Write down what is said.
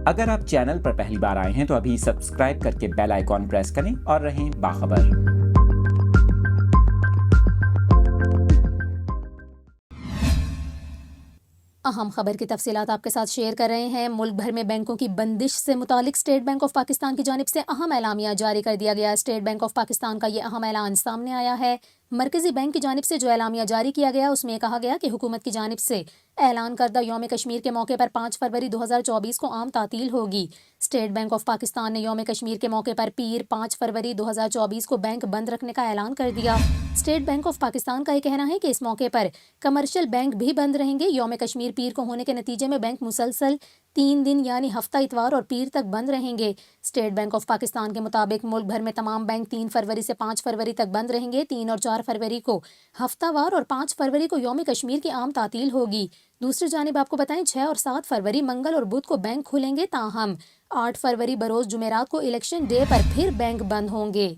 اگر آپ چینل پر پہلی بار آئے ہیں تو ابھی سبسکرائب کر کے بیل آئیکن پریس کریں اور رہیں باخبر۔ اہم خبر کی تفصیلات آپ کے ساتھ شیئر کر رہے ہیں۔ ملک بھر میں بینکوں کی بندش سے متعلق اسٹیٹ بینک آف پاکستان کی جانب سے اہم اعلامیہ جاری کر دیا گیا۔ اسٹیٹ بینک آف پاکستان کا یہ اہم اعلان سامنے آیا ہے۔ مرکزی بینک کی جانب سے جو اعلامیہ جاری کیا گیا اس میں کہا گیا کہ حکومت کی جانب سے اعلان کردہ یوم کشمیر کے موقع پر 5 فروری 2024 کو عام تعطیل ہوگی۔ اسٹیٹ بینک آف پاکستان نے یوم کشمیر کے موقع پر پیر 5 فروری 2024 کو بینک بند رکھنے کا اعلان کر دیا۔ اسٹیٹ بینک آف پاکستان کا یہ کہنا ہے کہ اس موقع پر کمرشل بینک بھی بند رہیں گے۔ یوم کشمیر پیر کو ہونے کے نتیجے میں بینک مسلسل 3 دن یعنی ہفتہ اتوار اور پیر تک بند رہیں گے۔ اسٹیٹ بینک آف پاکستان کے مطابق ملک بھر میں تمام بینک 3 فروری سے 5 فروری تک بند رہیں گے۔ 3 اور 4 فروری کو ہفتہ وار اور 5 فروری کو یوم کشمیر کی عام تعطیل ہوگی۔ دوسری جانب آپ کو بتائیں 6 اور 7 فروری منگل اور بدھ کو بینک کھلیں گے، تاہم 8 فروری بروز جمعرات کو الیکشن ڈے پر پھر بینک بند ہوں گے۔